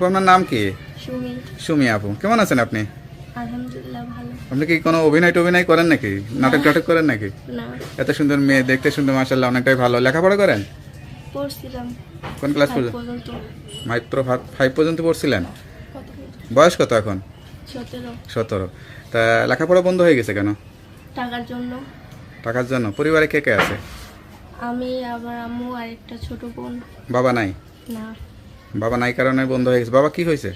আপনার নাম কি? সুমি। সুমি আপু, কেমন আছেন আপনি? আলহামদুলিল্লাহ ভালো। আপনি কি কোনো অভিনয় করেন নাকি, নাটক টাটক করেন নাকি? না, এত সুন্দর মেয়ে, দেখতে সুন্দর, মাশাআল্লাহ অনেকটাই ভালো। লেখাপড়া করেন? পড়ছিলাম কোন ক্লাস 5 পর্যন্ত? পর্যন্ত। মাত্র 5 পর্যন্ত পড়ছিলেন? কত পর্যন্ত? বয়স কত এখন? 17। 17। তা লেখাপড়া বন্ধ হয়ে গেছে কেন? টাকার জন্য। টাকার জন্য? পরিবারে কে কে আছে? আমি, আমার আম্মু আর একটা ছোট বোন। বাবা নাই? না, বাবা নাই কারণে বন্ধ হয়ে গেছে। বাবা কি হয়েছে?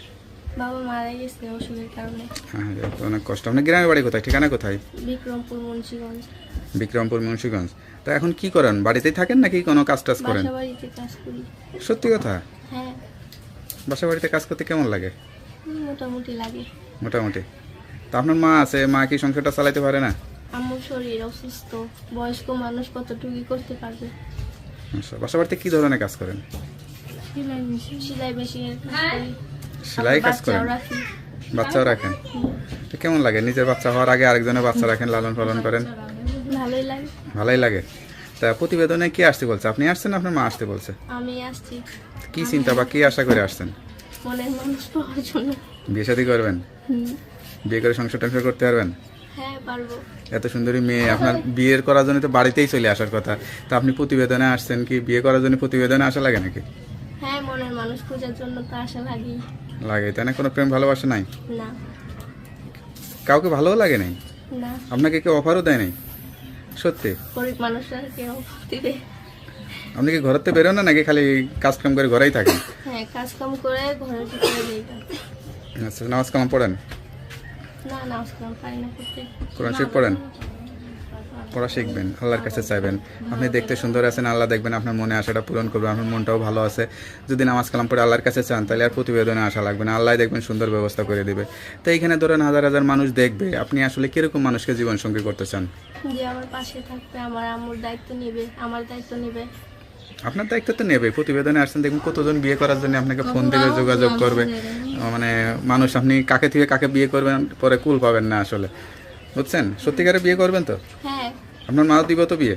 বাবা মারা গেছে অসুখের কারণে। হ্যাঁ, অনেক কষ্ট। আপনার গ্রামের বাড়ি কোথায়, ঠিকানা কোথায়? বিক্রমপুর, মুন্সিগঞ্জ। বিক্রমপুর, মুন্সিগঞ্জ। তা এখন কি করেন, বাড়িতেই থাকেন নাকি কোনো কাজ টাজ করেন? বাসা বাড়িতে কাজ করি। সত্যি কথা? হ্যাঁ, বাসা বাড়িতে কাজ করতে কেমন লাগে? মোটামুটি লাগে। মোটামুটি। তা আপনার মা আছে, মা কি সংসারটা চালাইতে পারে না? আম্মুর শরীর অসুস্থ, বয়স্ক মানুষ কতটুকু করতে পারবে। আচ্ছা, বাসা বাড়িতে কি ধরনের কাজ করেন? সেলাই মেশিনের কাজ করি। সেলাই কাজ করেন? বাচ্চাও রাখি। বাচ্চাও রাখেন? তো কেমন লাগে নিজের বাচ্চা হওয়ার আগে আরেকজনের বাচ্চা রাখেন, লালন পালন করেন? ভালোই লাগে। ভালোই লাগে। তা প্রতিবেদনে কি আসতে বলছে, আপনি আসছেন না আপনার মা আসতে বলছে? আমি আসছি কি চিন্তা বা কি আশা করে আসছেন? মনের মানুষ পাওয়ার জন্য। বিয়ে শাদী করবেন? হুম, বিয়ে করে সংসার টংসার করতে পারবেন? হ্যাঁ পারবো। এত সুন্দরী মেয়ে, আপনার বিয়ের করার জন্য তো বাড়িতেই চলে আসার কথা। তা আপনি প্রতিবেদনে আসছেন, কি বিয়ে করার জন্য প্রতিবেদনে আসা লাগে নাকি? হ্যাঁ, মনের মানুষ খোঁজার জন্য তো আশা লাগেই। লাগে তাই না? কোনো প্রেম ভালোবাসা নাই? না, কাউকে ভালোও লাগে নাই? না, আপনাকে কেউ অফারও দেয় নাই? সত্যি? গরিব মানুষরা কেউ দিবে। আপনি কি ঘরেতে বেরোন না নাকি খালি কাজ কাম করে ঘরেই থাকেন? হ্যাঁ, কাজ কাম করে ঘরের ভিতরে যাইতাম। আচ্ছা, নামাজ কালাম পড়েন? না, নামাজ কালাম পারি না করতে। কোরআন শরীফ পড়েন? পড়া শিখবেন, আল্লাহর কাছে চাইবেন। আপনি দেখতে সুন্দর আছেন, আল্লাহ দেখবেন আপনার মনে আশাটা পূরণ করবে, আপনার মনটাও ভালো আছে। যদি নামাজ কালাম পড়ে আল্লাহর কাছে চান তাহলে আর প্রতিবেদনে আসা লাগবে না, আল্লাহ দেখবেন সুন্দর ব্যবস্থা করে দিবে। তো এইখানে ধরেন হাজার হাজার মানুষ দেখবে, আপনি আসলে কিরকম মানুষকে জীবনসঙ্গী করতে চান? যে আমার পাশে থাকবে, আমার আম্মুর দায়িত্ব নিবে, আমার দায়িত্ব নিবে। আপনার দায়িত্ব তো নেবে। প্রতিবেদনে আসছেন, দেখুন কতজন বিয়ে করার জন্য আপনাকে ফোন দিবে, যোগাযোগ করবে। মানে মানুষ, আপনি কাকে থেকে কাকে বিয়ে করবেন পরে কুল পাবেন না আসলে, বুঝছেন? সত্যিকারে বিয়ে করবেন তো? হ্যাঁ, আপনার মাও দিব তো বিয়ে?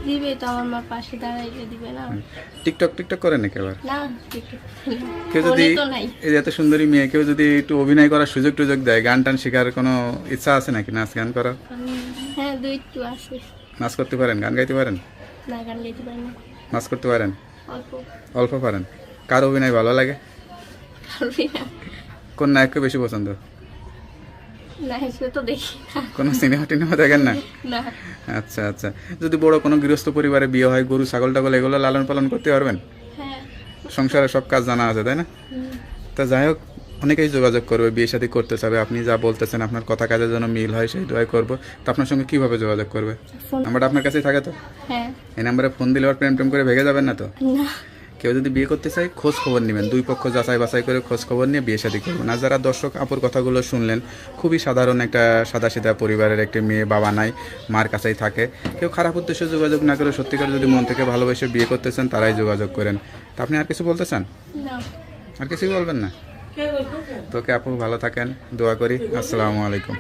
দিবে তো, আমার মা পাশে দাঁড়াইলে দিবে না। টিকটক করেন নাকি আবার? না, ঠিক কেউ যদি তো নাই। এই যে এত সুন্দরী মেয়ে, কেউ যদি একটু অভিনয় করার সুযোগ টুযোগ দেয়, গান টান শেখার কোনো ইচ্ছা আছে নাকি, নাচ গান করার? হ্যাঁ, দুই একটু আছে। নাচ করতে পারেন, গান গাইতে পারেন? না, গান গাইতে পারি না। নাচ করতে পারেন? অল্প। অল্প পারেন। কার অভিনয় ভালো লাগে? পারবি না। কোন নায়ককে বেশি পছন্দ? না, সে তো দেখি না। কোনো সিনেমা টিনেমা দেখেন না? না, আচ্ছা আচ্ছা। যদি বড় কোনো গৃহস্থ পরিবারে বিয়ে হয়, গরু ছাগল টাগল এগুলো লালন পালন করতে পারবেন? হ্যাঁ। সংসারের সব কাজ জানা আছে তাই না? হুম, তা যাই হোক, অনেকেই যোগাযোগ করবে, বিয়ে শাদী করতে চাবে। আপনি যা বলতেছেন আপনার কথা কাজের জন্য মিল হয়, সেই দোয়াই করবো। তো আপনার সঙ্গে কীভাবে যোগাযোগ করবে? ফোন। নাম্বারটা আপনার কাছেই থাকে তো? হ্যাঁ। এই নাম্বারে ফোন দিলে আর প্রেম করে ভেগে যাবেন না তো? না, কেউ যদি বিয়ে করতে চায় খোঁজ খবর নেবেন, দুই পক্ষ যাচাই বাছাই করে খোঁজ খবর নিয়ে বিয়ে শাদী করবেন। আর যারা দর্শক আপুর কথাগুলো শুনলেন, খুবই সাধারণ একটা সাদাসিধা পরিবারের একটি মেয়ে, বাবা নাই, মার কাছেই থাকে। কেউ খারাপ উদ্দেশ্যে যোগাযোগ না করে সত্যিকার যদি মন থেকে ভালোবেসে বিয়ে করতে চান তারাই যোগাযোগ করেন। তা আপনি আর কিছু বলতে চান? না। আর কিছুই বলবেন না? তোকে আপু ভালো থাকেন, দোয়া করি। আসসালামু আলাইকুম।